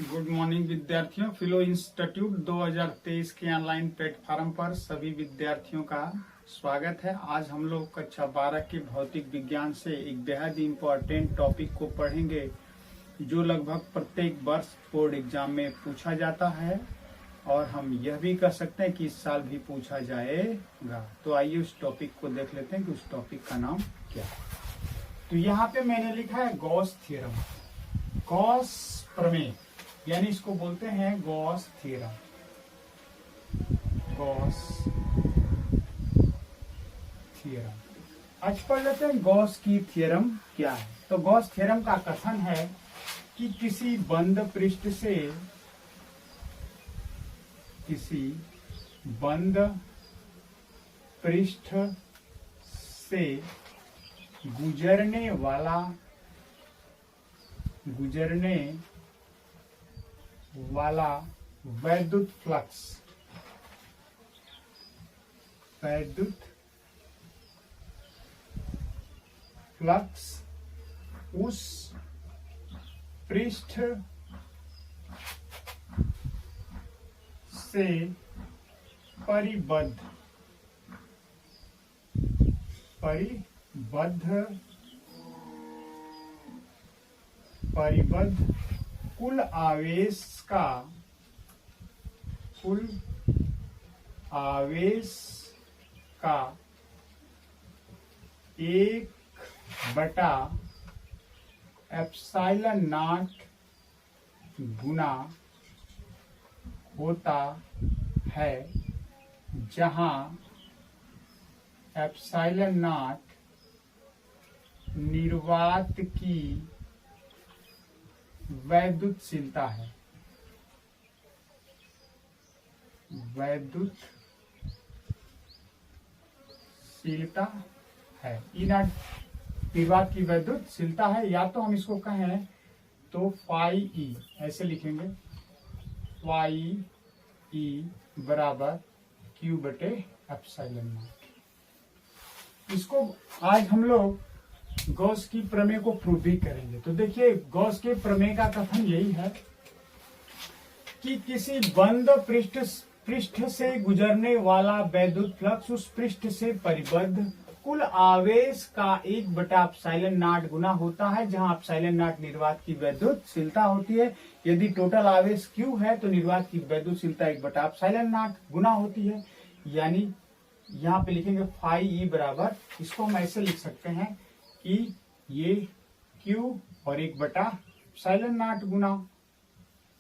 Good morning विद्यार्थियों। फिलो institute 2023 के online platform पर सभी विद्यार्थियों का स्वागत है। आज हम लोग कक्षा 12 के भौतिक विज्ञान से एक बेहद इम्पोर्टेंट टॉपिक को पढ़ेंगे जो लगभग प्रत्येक वर्ष बोर्ड एग्जाम में पूछा जाता है और हम यह भी कह सकते हैं कि इस साल भी पूछा जाएगा। तो आइए उस टॉपिक को देख लेते हैं कि उस टॉपिक का नाम क्या है। तो यहाँ पे मैंने लिखा है गॉस थ्योरम, गॉस प्रमेय, यानी इसको बोलते हैं गॉस थ्योरम। गॉस थ्योरम आज पढ़ लेते हैं गॉस की थ्योरम क्या है। तो गॉस थ्योरम का कथन है कि किसी बंद पृष्ठ से गुजरने वाला वैद्युत फ्लक्स उस पृष्ठ से परिबद्ध कुल आवेश का 1/ε0 गुना होता है, जहां ε0 निर्वात की वैद्युतशीलता है। निर्वात की वैद्युतशीलता है, या तो हम इसको कहें तो फाई ई ऐसे लिखेंगे, फाई ई बराबर Q बटे ε0। इसको आज हम लोग गॉस की प्रमेय को प्रूव भी करेंगे। तो देखिए, गॉस के प्रमेय का कथन यही है कि किसी बंद पृष्ठ से गुजरने वाला वैद्युत फ्लक्स उस पृष्ठ से परिबद्ध कुल आवेश का 1/ε0 गुना होता है, जहां ε0 निर्वात की वैद्युतशीलता होती है। यदि टोटल आवेश Q है तो निर्वात की वैद्युतशीलता 1/ε0 गुना होती है। यानी यहाँ पे लिखेंगे फाई ई बराबर, इसको हम ऐसे लिख सकते हैं कि ये Q और 1/ε0 गुना,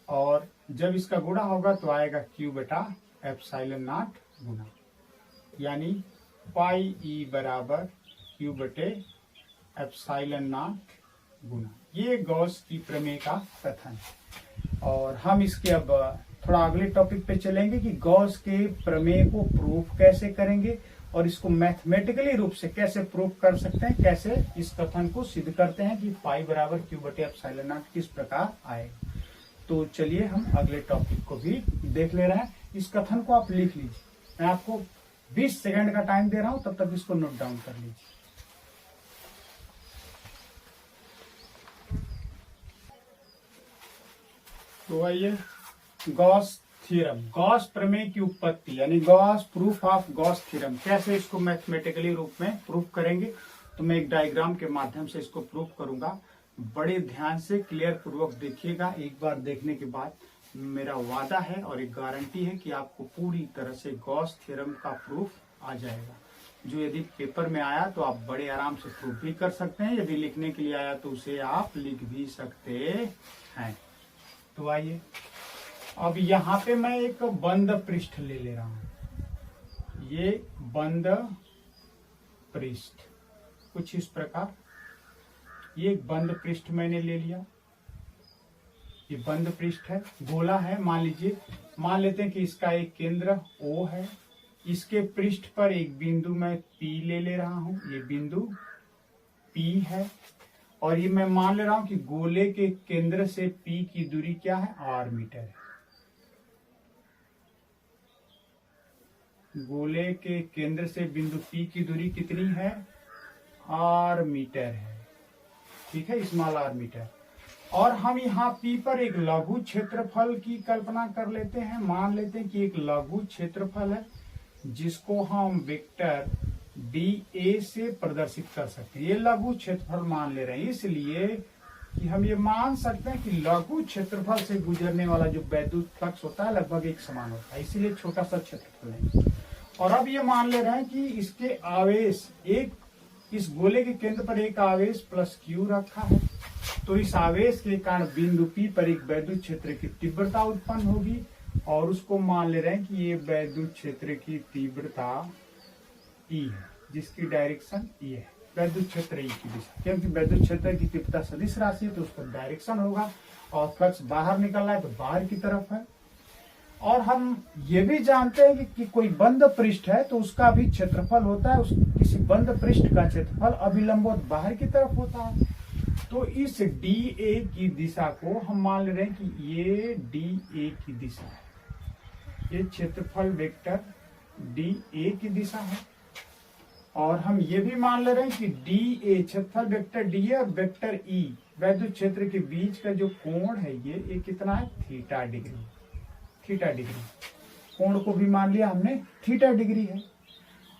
और जब इसका गुणा होगा तो आएगा Q/ε0 गुना, यानी पाई ई बराबर Q बटे ε0 गुना। ये गॉस की प्रमेय का कथन है। और हम इसके अब थोड़ा अगले टॉपिक पे चलेंगे कि गॉस के प्रमेय को प्रूफ कैसे करेंगे और इसको मैथमेटिकली रूप से कैसे प्रूफ कर सकते हैं, कैसे इस कथन को सिद्ध करते हैं कि पाई बराबर Q बटे ε0 किस प्रकार आएगा। तो चलिए हम अगले टॉपिक को भी देख ले रहे हैं। इस कथन को आप लिख लीजिए, मैं आपको 20 सेकंड का टाइम दे रहा हूं, तब तक इसको नोट डाउन कर लीजिए। तो आइए, गॉस थ्योरम, गॉस प्रमेय की उत्पत्ति, यानी Gauss proof of Gauss theorem, कैसे इसको मैथमेटिकली रूप में प्रूफ करेंगे। तो मैं एक डायग्राम के माध्यम से इसको प्रूफ करूंगा। बड़े ध्यान से क्लियर पूर्वक देखिएगा। एक बार देखने के बाद मेरा वादा है और एक गारंटी है कि आपको पूरी तरह से गॉस थ्योरम का प्रूफ आ जाएगा, जो यदि पेपर में आया तो आप बड़े आराम से प्रूफ भी कर सकते हैं, यदि लिखने के लिए आया तो उसे आप लिख भी सकते हैं। तो आइए, अब यहाँ पे मैं एक बंद पृष्ठ ले रहा हूं। ये बंद पृष्ठ कुछ इस प्रकार, ये एक बंद पृष्ठ मैंने ले लिया। ये बंद पृष्ठ है, गोला है। मान लेते हैं कि इसका एक केंद्र O है। इसके पृष्ठ पर एक बिंदु मैं P ले रहा हूं, ये बिंदु P है। और ये मैं मान ले रहा हूं कि गोले के केंद्र से P की दूरी क्या है, R मीटर है। गोले के केंद्र से बिंदु P की दूरी कितनी है, R मीटर है। ठीक है, स्मॉल r मीटर। और हम यहाँ P पर एक लघु क्षेत्रफल की कल्पना कर लेते हैं। मान लेते हैं कि एक लघु क्षेत्रफल है जिसको हम वेक्टर dA से प्रदर्शित कर सकते हैं। ये लघु क्षेत्रफल मान ले रहे हैं, इसलिए कि हम ये मान सकते हैं कि लघु क्षेत्रफल से गुजरने वाला जो वैद्युत फ्लक्स होता है लगभग एक समान होता है, इसीलिए छोटा सा क्षेत्रफल है। और अब ये मान ले रहे हैं कि इसके आवेश एक, इस गोले के केंद्र पर एक आवेश प्लस Q रखा है, तो इस आवेश के कारण बिंदु P पर एक वैद्युत क्षेत्र की तीव्रता उत्पन्न होगी, और उसको मान ले रहे हैं कि ये वैद्युत क्षेत्र की तीव्रता E है, जिसकी डायरेक्शन E है। वैद्युत क्षेत्र E की दिशा, क्योंकि वैद्युत क्षेत्र की तीव्रता सदिश राशि है तो उसका डायरेक्शन होगा, और फ्लक्स बाहर निकल रहा है तो बाहर की तरफ है। और हम ये भी जानते हैं कि कोई बंद पृष्ठ है तो उसका भी क्षेत्रफल होता है, उस किसी बंद पृष्ठ का क्षेत्रफल अभिलंबवत बाहर की तरफ होता है। तो इस DA की दिशा को हम मान ले रहे हैं कि ये DA की दिशा है, ये क्षेत्रफल वेक्टर DA की दिशा है। और हम ये भी मान ले रहे हैं कि DA क्षेत्रफल वेक्टर DA और वेक्टर E वैद्युत क्षेत्र के बीच का जो कोण है ये कितना है, थीटा डिग्री। थीटा डिग्री कोण को भी मान लिया हमने, थीटा डिग्री है।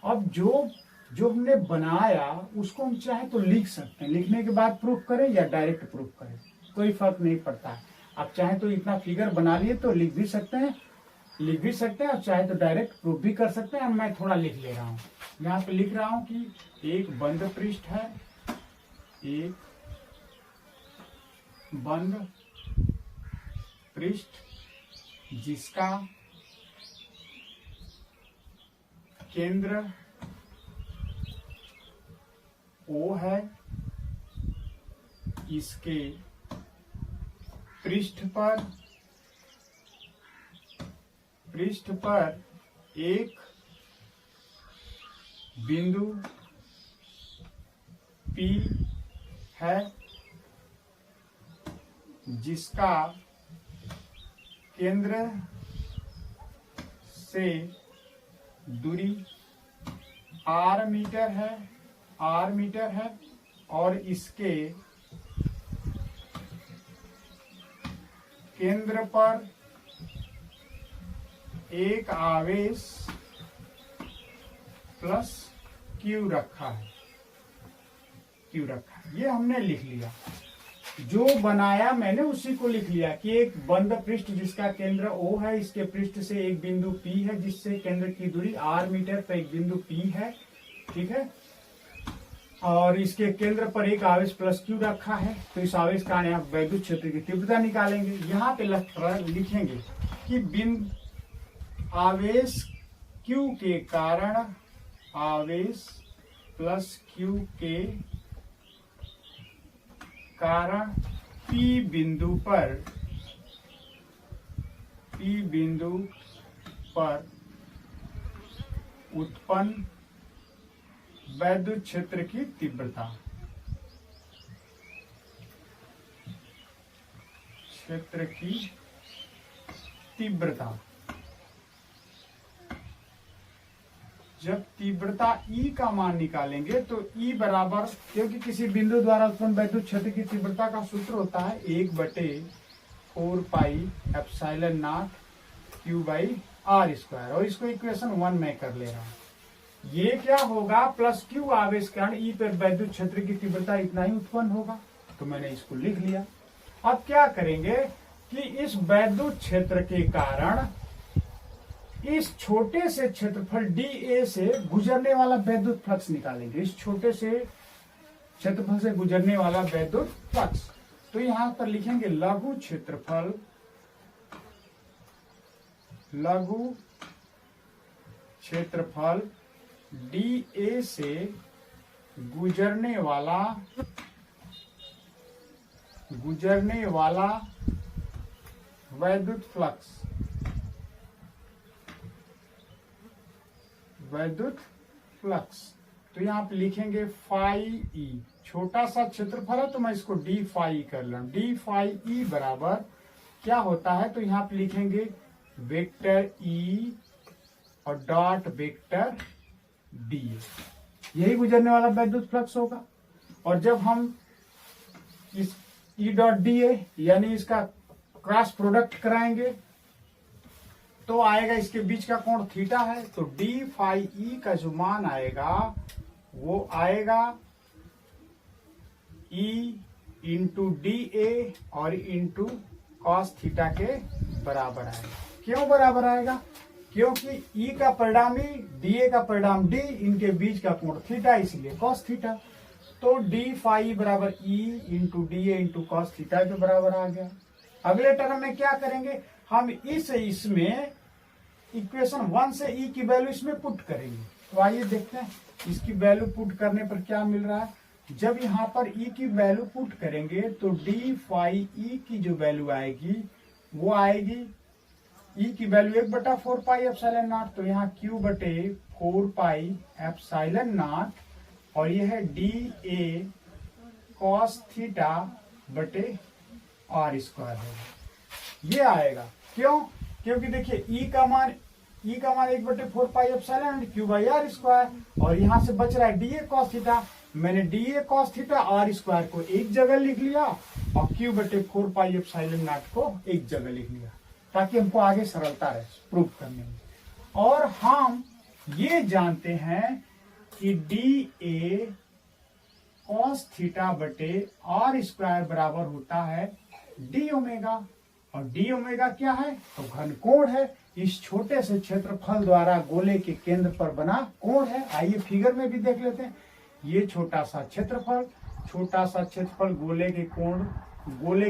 अब जो हमने बनाया उसको हम चाहे तो लिख सकते हैं, लिखने के बाद प्रूफ करें या डायरेक्ट प्रूफ करें, कोई फर्क नहीं पड़ता है। आप चाहे तो इतना फिगर बना लिए तो लिख भी सकते हैं, और चाहे तो डायरेक्ट प्रूफ भी कर सकते हैं। मैं थोड़ा लिख ले रहा हूँ, यहाँ पे लिख रहा हूँ कि एक बंद पृष्ठ है, एक बंद पृष्ठ जिसका केंद्र O है, इसके पृष्ठ पर एक बिंदु P है जिसका केंद्र से दूरी r मीटर है, और इसके केंद्र पर एक आवेश प्लस Q रखा है। ये हमने लिख लिया, जो बनाया मैंने उसी को लिख लिया कि एक बंद पृष्ठ जिसका केंद्र O है, इसके पृष्ठ से एक बिंदु P है जिससे केंद्र की दूरी r मीटर पर एक बिंदु P है, ठीक है, और इसके केंद्र पर एक आवेश प्लस Q रखा है। तो इस आवेश का यहाँ वैद्युत क्षेत्र की तीव्रता निकालेंगे। यहाँ पे लिखेंगे कि बिंदु आवेश Q के कारण, आवेश प्लस Q के कारण P बिंदु पर उत्पन्न वैद्युत क्षेत्र की तीव्रता, जब तीव्रता E का मान निकालेंगे तो E बराबर, क्योंकि किसी बिंदु द्वारा उत्पन्न वैद्युत क्षेत्र की तीव्रता का सूत्र होता है 1/4 pi epsilon not Q by R square, और इसको इक्वेशन 1 में कर ले रहा हूं। ये क्या होगा, प्लस Q आवेश कारण E पर वैद्युत क्षेत्र की तीव्रता इतना ही उत्पन्न होगा, तो मैंने इसको लिख लिया। अब क्या करेंगे कि इस वैद्युत क्षेत्र के कारण इस छोटे से क्षेत्रफल DA से गुजरने वाला वैद्युत फ्लक्स निकालेंगे, इस छोटे से क्षेत्रफल से गुजरने वाला वैद्युत फ्लक्स। तो यहां पर लिखेंगे लघु क्षेत्रफल DA से गुजरने वाला वैद्युत फ्लक्स। तो यहाँ पे लिखेंगे फाई E, छोटा सा क्षेत्रफल है तो मैं इसको d फाई कर लूं, d फाई E बराबर क्या होता है, तो यहाँ पे लिखेंगे वेक्टर E और डॉट वेक्टर DA, यही गुजरने वाला वैद्युत फ्लक्स होगा। और जब हम ई डॉट डी ए, यानी इसका क्रॉस प्रोडक्ट कराएंगे तो आएगा, इसके बीच का कोण थीटा है, तो डी फाई ई का जो मान आएगा वो आएगा ई इंटू डी ए और इंटू कॉस थीटा के बराबर आएगा। क्यों बराबर आएगा? क्योंकि ई का परिणाम ई, डी ए का परिणाम डी, इनके बीच का कोण थीटा, इसलिए कॉस थीटा। तो डी फाई बराबर E into D A into cos theta के बराबर आ गया। अगले टर्म में क्या करेंगे, हम इसमें इक्वेशन 1 से ई की वैल्यू इसमें पुट करेंगे। तो आइए देखते हैं इसकी वैल्यू पुट करने पर क्या मिल रहा है। जब यहाँ पर ई की वैल्यू पुट करेंगे तो डी फाई ई की जो वैल्यू आएगी वो आएगी, ई की वैल्यू 1/4 पाई एप्सिलॉन नॉट, तो यहाँ Q बटे 4 पाई एप्सिलॉन नॉट, और यह है डी ए कॉस थीटा बटे आर स्क्वायर होगा, ये आएगा। क्यों? क्योंकि देखिए ई का मान 1/4 pi epsilon Q by r square, और यहाँ से बच रहा है डी ए कॉस थीटा। मैंने d A cos theta r square को एक जगह लिख लिया और Q बटे 4 पाई एप्सिलॉन नॉट को एक जगह लिख लिया, ताकि हमको आगे सरलता रहे प्रूफ करने में। और हम ये जानते हैं कि डी ए कॉस थीटा बटे आर स्क्वायर बराबर होता है डी ओमेगा, और डी ओमेगा क्या है? तो घन कोण है, इस छोटे से क्षेत्रफल द्वारा गोले के केंद्र पर बना कोण है। आइए फिगर में भी देख लेते हैं। ये छोटा सा क्षेत्रफल गोले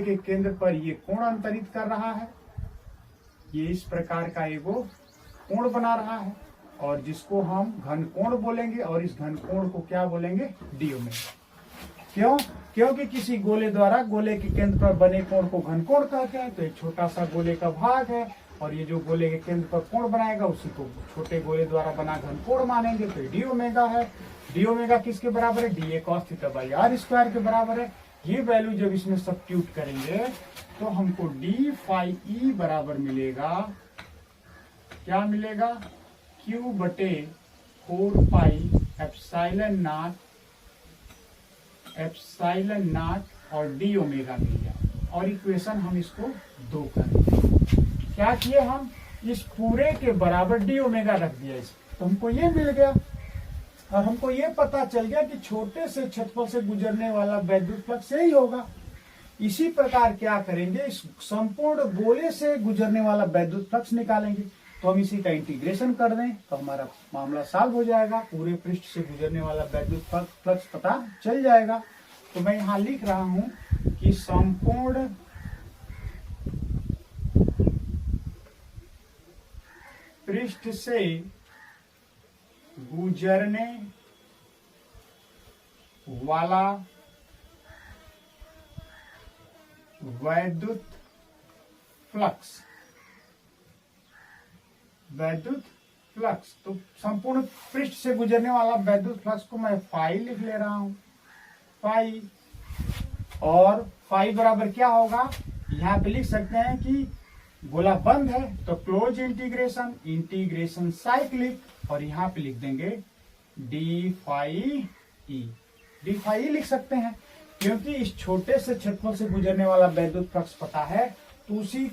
के केंद्र पर ये कोण अंतरित कर रहा है, ये इस प्रकार का एगो कोण बना रहा है, और जिसको हम घन कोण बोलेंगे, और इस घन कोण को क्या बोलेंगे? D omega. क्यों? क्योंकि किसी गोले द्वारा गोले के केंद्र पर बने कोण को घन कोण कहते हैं। तो एक छोटा सा गोले का भाग है, और ये जो गोले के केंद्र पर कोण बनाएगा उसी को छोटे गोले द्वारा बना घन कोण मानेंगे, तो डी ओमेगा है। डी ओमेगा किसके बराबर है? D A cos theta by r square के बराबर है। ये वैल्यू जब इसमें सब्स्टिट्यूट करेंगे तो हमको डी फाई ई बराबर मिलेगा, क्या मिलेगा? Q बटे 4 पाई एप्सिलॉन नॉट और डी ओमेगा मिल गया। और इक्वेशन हम इसको 2 करेंगे। क्या किए हम? इस पूरे के बराबर डी ओमेगा रख दिया इसमें, तो हमको ये मिल गया। और हमको ये पता चल गया कि छोटे से क्षेत्रफल से गुजरने वाला वैद्युत फ्लक्स यही होगा। इसी प्रकार क्या करेंगे, इस संपूर्ण गोले से गुजरने वाला वैद्युत फ्लक्स निकालेंगे। तो हम इसी का इंटीग्रेशन कर दें तो हमारा मामला सॉल्व हो जाएगा, पूरे पृष्ठ से गुजरने वाला वैद्युत फ्लक्स पता चल जाएगा। तो मैं यहाँ लिख रहा हूं कि संपूर्ण पृष्ठ से गुजरने वाला वैद्युत फ्लक्स, तो संपूर्ण पृष्ठ से गुजरने वाला वैद्युत फ्लक्स को मैं फाई लिख ले रहा हूं, फाई। और फाई बराबर क्या होगा? यहाँ पे लिख सकते हैं कि गोला बंद है तो क्लोज इंटीग्रेशन साइक्लिक, और यहाँ पे लिख देंगे डी फाई ई लिख सकते हैं, क्योंकि इस छोटे से क्षेत्रफल से गुजरने वाला वैद्युत फ्लक्स पता है। तो उसी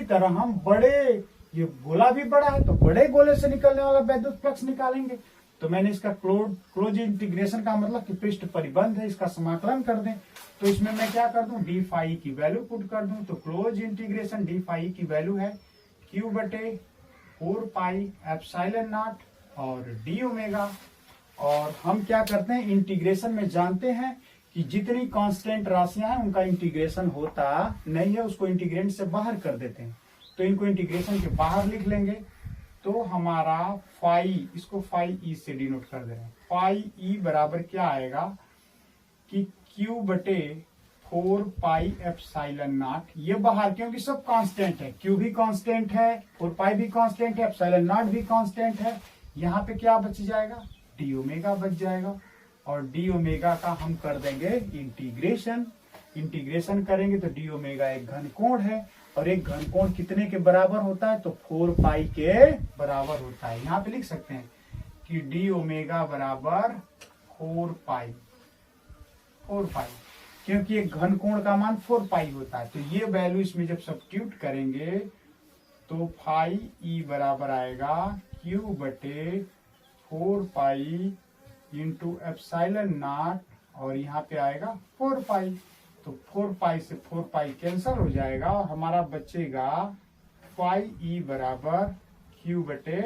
तरह हम बड़े, ये गोला भी बड़ा है तो बड़े गोले से निकलने वाला वैद्युत फ्लक्स निकालेंगे। तो मैंने इसका क्लोज इंटीग्रेशन का मतलब कि पृष्ठ परिबंध है, इसका समाकलन कर दें। तो इसमें मैं क्या कर दूं? डी फाई की वैल्यू पुट कर दूं। तो क्लोज इंटीग्रेशन डी फाई की वैल्यू है Q बटे 4 पाई एप्सिलॉन नॉट और डी ओमेगा। और हम क्या करते हैं, इंटीग्रेशन में जानते हैं कि जितनी कांस्टेंट राशियां हैं उनका इंटीग्रेशन होता नहीं है, उसको इंटीग्रेंड से बाहर कर देते हैं। तो इनको इंटीग्रेशन के बाहर लिख लेंगे। तो हमारा फाई, इसको फाई ई से डिनोट कर दे रहे हैं। फाई ई बराबर क्या आएगा कि Q बटे 4 पाई एप्सिलॉन नॉट, ये बाहर क्योंकि सब कांस्टेंट है, Q भी कांस्टेंट है, 4 पाई भी कांस्टेंट है, एप्सिलॉन नॉट भी कांस्टेंट है। यहाँ पे क्या बच जाएगा? डी ओमेगा बच जाएगा। और डी ओमेगा का हम कर देंगे इंटीग्रेशन करेंगे तो डी ओमेगा एक घन कोण है, और एक घन कोण कितने के बराबर होता है? तो 4 पाई के बराबर होता है। यहाँ पे लिख सकते हैं कि डी ओमेगा बराबर 4 पाई। क्योंकि एक घन कोण का मान 4 पाई होता है। तो ये वैल्यू इसमें जब सब्स्टिट्यूट करेंगे तो फाई ई बराबर आएगा क्यू बटे 4 पाई इंटू एप्सिलॉन नॉट और यहाँ पे आएगा 4 पाई। तो 4 पाई से 4 पाई कैंसल हो जाएगा और हमारा बचेगा फाई ई बराबर क्यू बटे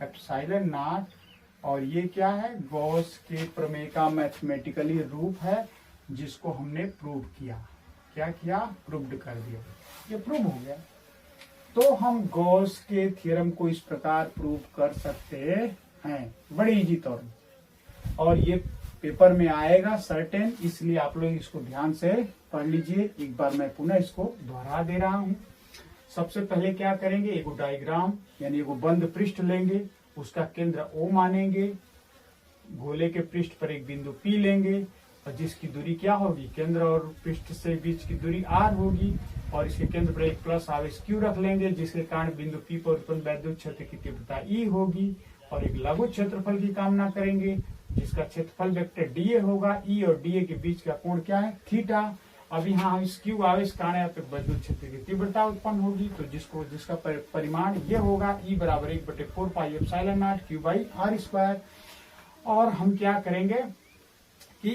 एप्सिलॉन नॉट। और ये क्या है, गॉस के प्रमेय का मैथमेटिकली रूप है जिसको हमने प्रूव किया। क्या किया, प्रूव्ड कर दिया, ये प्रूव हो गया। तो हम गॉस के थ्योरम को इस प्रकार प्रूव कर सकते हैं बड़े इजी तौर में, और ये पेपर में आएगा सर्टेन, इसलिए आप लोग इसको ध्यान से पढ़ लीजिए। एक बार मैं पुनः इसको दोहरा दे रहा हूं। सबसे पहले क्या करेंगे, एक डायग्राम यानी एक बंद पृष्ठ लेंगे, उसका केंद्र O मानेंगे, गोले के पृष्ठ पर एक बिंदु P लेंगे और जिसकी दूरी क्या होगी, केंद्र और पृष्ठ से बीच की दूरी R होगी, और इसके केंद्र पर एक प्लस आवेश Q रख लेंगे जिसके कारण बिंदु P पर उत्पन्न वैद्युत क्षेत्र की तीव्रता E होगी, और एक लघु क्षेत्रफल की कामना करेंगे जिसका क्षेत्रफल वेक्टर dA होगा। E और dA के बीच का कोण क्या है, थीटा। अब यहाँ इस Q आवेश कारण यहाँ पे वैद्युत क्षेत्र की तीव्रता उत्पन्न होगी, तो जिसका परिमाण ये होगा E बराबर 1/4 pi epsilon not Q by R square. और हम क्या करेंगे कि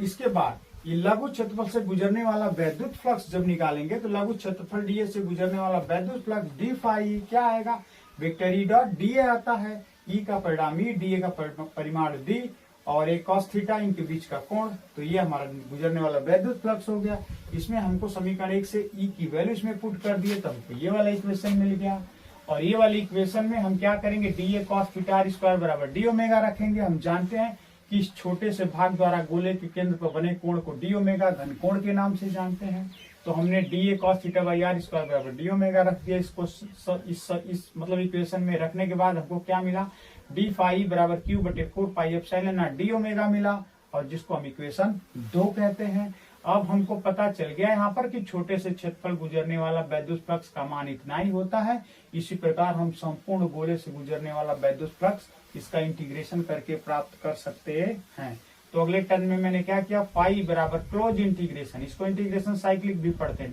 इसके बाद ये लघु क्षेत्रफल से गुजरने वाला वैद्युत फ्लक्स जब निकालेंगे तो लघु क्षेत्रफल dA से गुजरने वाला वैद्युत फ्लक्स d फाई क्या आएगा, वेक्टर E डॉट dA आता है। E का परिणाम E, dA का परिमाण d और एक cos थीटा, इनके बीच का कोण। तो ये हमारा गुजरने वाला वैद्युत फ्लक्स हो गया। इसमें हमको समीकरण 1 से E की वैल्यू इसमें पुट कर दिए तो हमको ये वाला इक्वेशन मिल गया। और ये वाली इक्वेशन में हम क्या करेंगे, dA cos theta r square बराबर d ओमेगा रखेंगे। हम जानते हैं कि इस छोटे से भाग द्वारा गोले के केंद्र पर बने कोण को d ओमेगा घन कोण के नाम से जानते हैं। तो हमने dA cos theta by r square बराबर d ओमेगा रख दिया। इसको इस मतलब इक्वेशन में रखने के बाद हमको क्या मिला, d फाई बराबर Q बटे 4 pi epsilon not d omega मिला, और जिसको हम इक्वेशन 2 कहते हैं। अब हमको पता चल गया यहाँ पर कि छोटे से क्षेत्रफल गुजरने वाला वैद्युत फ्लक्स का मान इतना ही होता है। इसी प्रकार हम संपूर्ण गोले से गुजरने वाला वैद्युत फ्लक्स इसका इंटीग्रेशन करके प्राप्त कर सकते हैं। तो अगले टर्म में मैंने क्या किया, फाई बराबर क्लोज इंटीग्रेशन, इसको इंटीग्रेशन साइक्लिक भी पढ़ते हैं,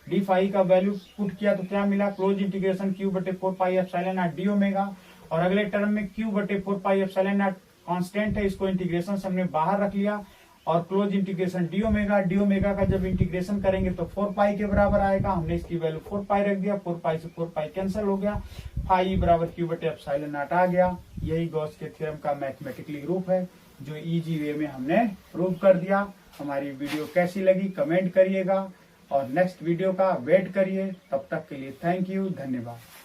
डी फाई का वैल्यू पुट किया तो क्या मिला, क्लोज इंटीग्रेशन Q बटे 4 pi epsilon not d omega. और अगले टर्म में Q बटे 4 पाई एप्सिलॉन नॉट कांस्टेंट है, इसको इंटीग्रेशन से हमने बाहर रख लिया, और क्लोज इंटीग्रेशन डी ओमेगा का जब इंटीग्रेशन करेंगे तो 4 पाई के बराबर आएगा। हमने इसकी वैल्यू 4 पाई रख दिया, 4 पाई से 4 पाई कैंसिल हो गया, फाई बराबर Q बटे एप्सिलॉन नॉट आ गया। यही गॉस के थ्योरम का मैथमेटिकली रूप है जो इजी वे में हमने प्रूव कर दिया। हमारी वीडियो कैसी लगी कमेंट करिएगा और नेक्स्ट वीडियो का वेट करिए। तब तक के लिए थैंक यू, धन्यवाद।